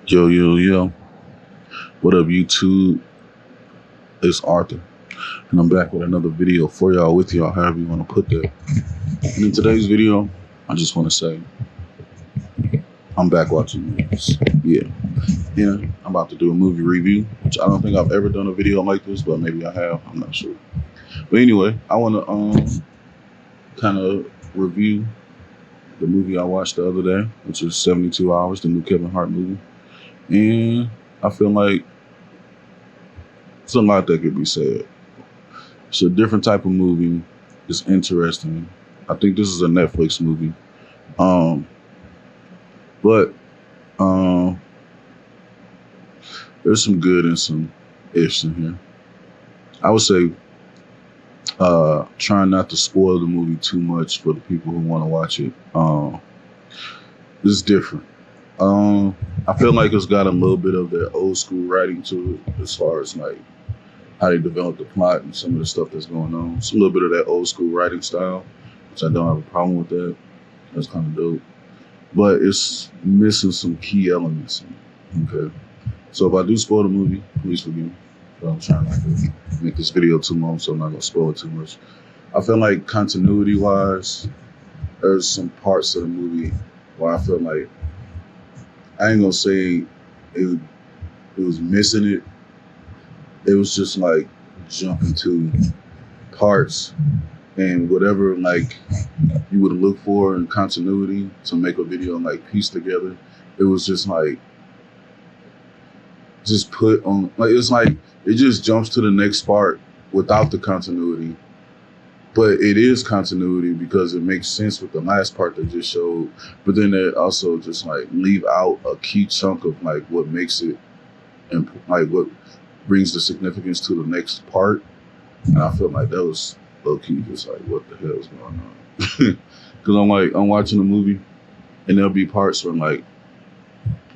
Yo, yo, yo. What up, YouTube? It's Arthur, and I'm back with another video for y'all, with y'all, however you want to put that. And in today's video, I just want to say, I'm back watching movies. Yeah, I'm about to do a movie review, which I don't think I've ever done a video like this, but maybe I have. I'm not sure. But anyway, I want to kind of review the movie I watched the other day, which is 72 Hours, the new Kevin Hart movie. And I feel like it's a lot that could be said. It's a different type of movie. It's interesting. I think this is a Netflix movie. Um, but there's some good and some ifs in here. I would say trying not to spoil the movie too much for the people who want to watch it. It's different. I feel like it's got a little bit of that old school writing to it, as far as like how they develop the plot and some of the stuff that's going on. It's a little bit of that old school writing style, which I don't have a problem with that. That's kind of dope. But it's missing some key elements in it. Okay. So if I do spoil the movie, please forgive me. But I'm trying not to make this video too long, so I'm not gonna spoil it too much. I feel like continuity wise, there's some parts of the movie where I feel like I ain't gonna say it, it was missing it. It was just like jumping to parts and whatever like you would look for in continuity to make a video and like piece together. It was just like just put on, like it's like it just jumps to the next part without the continuity. But it is continuity because it makes sense with the last part they just showed. But then it also just like leave out a key chunk of like what makes it and like what brings the significance to the next part. And I feel like that was low key just like what the hell is going on? Because I'm watching a movie and there'll be parts where I'm like,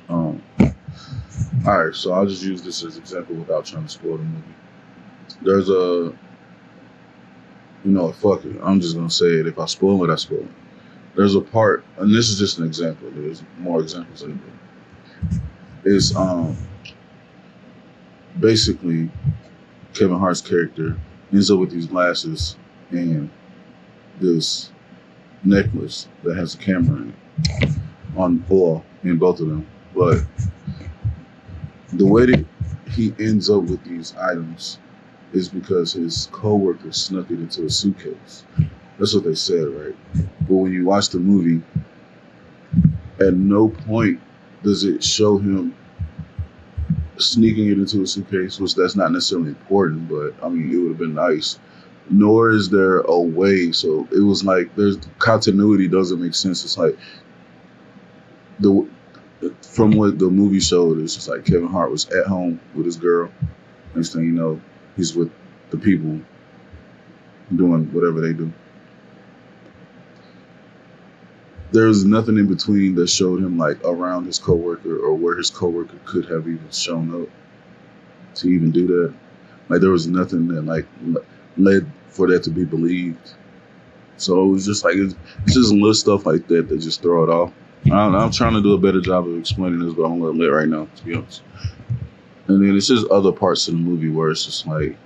all right, so I'll just use this as an example without trying to spoil the movie. There's fuck it. I'm just gonna say it. If I spoil it, I spoil it. There's a part, and this is just an example. There's more examples in it. It's basically Kevin Hart's character ends up with these glasses and this necklace that has a camera in it in both of them. But the way that he ends up with these items is because his coworker snuck it into a suitcase. That's what they said, right? But when you watch the movie, at no point does it show him sneaking it into a suitcase, which that's not necessarily important, but I mean, it would have been nice. Nor is there a way. So it was like there's continuity doesn't make sense. It's like from what the movie showed, it's just like Kevin Hart was at home with his girl. Next thing you know, he's with the people doing whatever they do. There's nothing in between that showed him like around his coworker or where his coworker could have even shown up to even do that. Like there was nothing that like led for that to be believed. So it was just like it's just little stuff like that that just throw it off. I don't know, I'm trying to do a better job of explaining this, but I'm gonna let right now, to be honest. And then it's just other parts of the movie where it's just like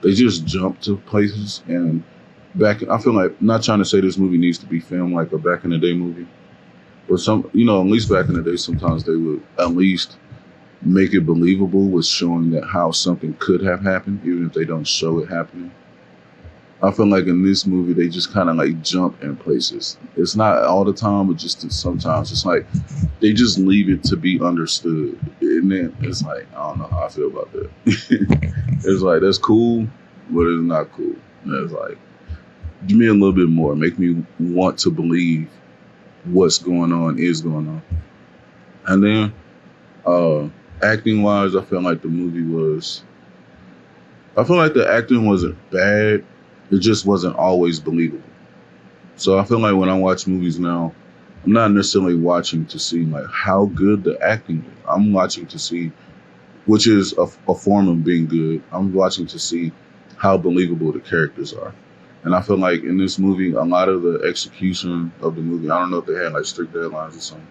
they just jump to places and I feel like, not trying to say this movie needs to be filmed like a back in the day movie, but at least back in the day, sometimes they would at least make it believable with showing that how something could have happened, even if they don't show it happening. I feel like in this movie, they just kind of like jump in places. It's not all the time, but just sometimes. It's like they just leave it to be understood. And then it's like, I don't know how I feel about that. It's like, that's cool, but it's not cool. And it's like, give me a little bit more. Make me want to believe what's going on is going on. And then, acting wise, I feel like the acting wasn't bad. It just wasn't always believable. So I feel like when I watch movies now, I'm not necessarily watching to see like how good the acting is. I'm watching to see, which is a form of being good. I'm watching to see how believable the characters are. And I feel like in this movie, a lot of the execution of the movie, I don't know if they had like strict deadlines or something,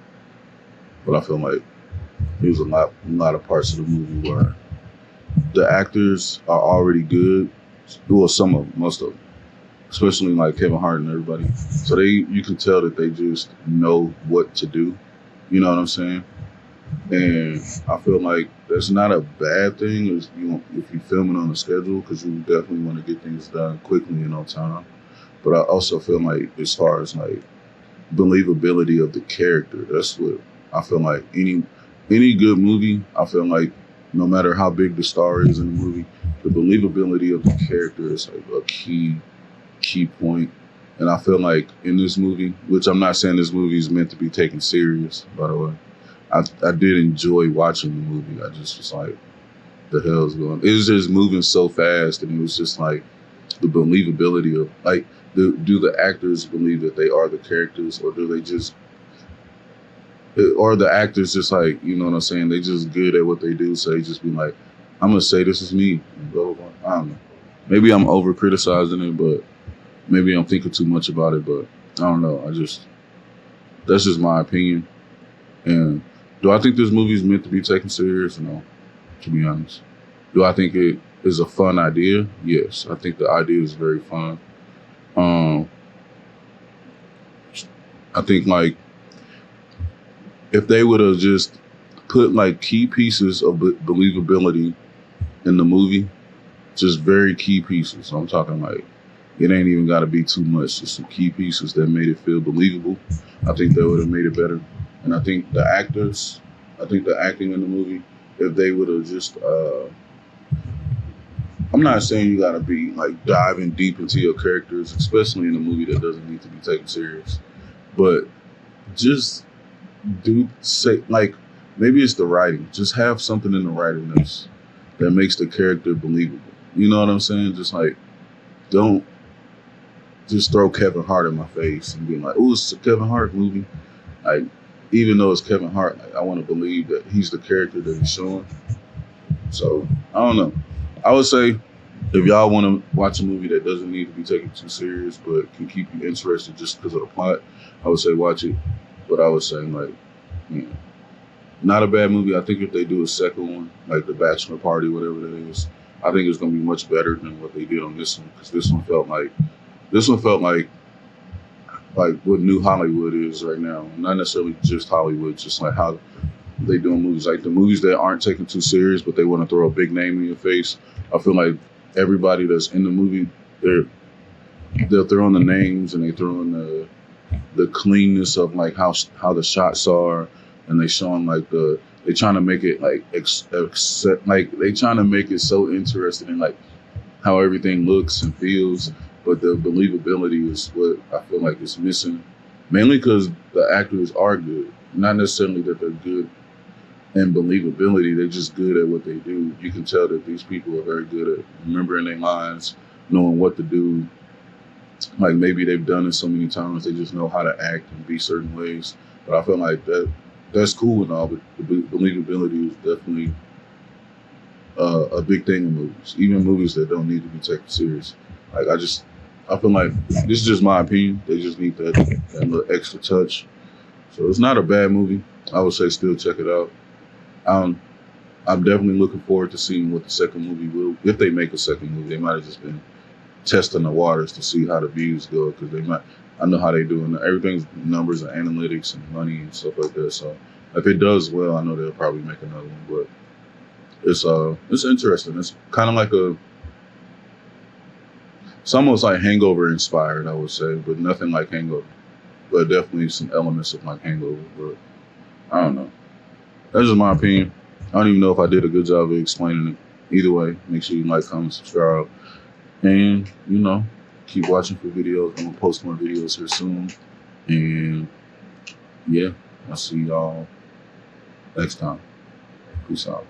but I feel like There's a lot of parts of the movie where the actors are already good. Well, some of them, most of them, especially like Kevin Hart and everybody. So you can tell that they just know what to do. You know what I'm saying? And I feel like that's not a bad thing if you're filming on a schedule, because you definitely want to get things done quickly and on time. But I also feel like as far as like believability of the character, that's what I feel like any good movie, I feel like no matter how big the star is in the movie, the believability of the character is like a key point. And I feel like in this movie, which I'm not saying this movie is meant to be taken serious, by the way, I did enjoy watching the movie. I just was like, the hell's going on? It was just moving so fast, and it was just like the believability of like, do the actors believe that they are the characters, or do they just, or the actors just like, you know what I'm saying? They just good at what they do, so they just be like, I'm gonna say this is me. Blah, blah, blah. I don't know. Maybe I'm over criticizing it, but maybe I'm thinking too much about it. But I don't know. That's just my opinion. And do I think this movie is meant to be taken serious? No, to be honest. Do I think it is a fun idea? Yes, I think the idea is very fun. Um, I think like if they would have just put like key pieces of believability in the movie, just very key pieces. So I'm talking like it ain't even got to be too much. Just some key pieces that made it feel believable. I think that would have made it better. And I think the acting in the movie, if they would have just, I'm not saying you got to be like diving deep into your characters, especially in a movie that doesn't need to be taken serious, but just say like, maybe it's the writing. Just have something in the writing that makes the character believable. You know what I'm saying? Just like, don't just throw Kevin Hart in my face and be like, "Oh, it's a Kevin Hart movie." Like, even though it's Kevin Hart, like, I want to believe that he's the character that he's showing. So I don't know. I would say if y'all want to watch a movie that doesn't need to be taken too serious but can keep you interested just because of the plot, I would say watch it. But I would say like, yeah, not a bad movie. I think if they do a second one, like The Bachelor Party, whatever that is, I think it's gonna be much better than what they did on this one, because this one felt like what New Hollywood is right now. Not necessarily just Hollywood, just like how they doing movies. Like the movies that aren't taken too serious, but they want to throw a big name in your face. I feel like everybody that's in the movie, they're throwing the names and they throwing the cleanness of like how the shots are, and they showing like they trying to make it like like they trying to make it so interesting in like how everything looks and feels, but the believability is what I feel like is missing. Mainly because the actors are good, not necessarily that they're good in believability. They're just good at what they do. You can tell that these people are very good at remembering their lines, knowing what to do. Like maybe they've done it so many times, they just know how to act and be certain ways. But I feel like that's cool and all, but the believability is definitely a big thing in movies, even movies that don't need to be taken serious. Like I feel like this is just my opinion. They just need that little extra touch. So it's not a bad movie. I would say still check it out. I'm definitely looking forward to seeing what the second movie will. If they make a second movie, they might have just been testing the waters to see how the views go, because they might. I know how they do, and everything's numbers and analytics and money and stuff like that. So if it does well, I know they'll probably make another one. But it's interesting. It's kind of like it's almost like Hangover inspired, I would say, but nothing like Hangover. But definitely some elements of like Hangover. But I don't know. That's just my opinion. I don't even know if I did a good job of explaining it. Either way, make sure you like, comment, subscribe, and keep watching for videos. I'm gonna post more videos here soon, and yeah, I'll see y'all next time. Peace out.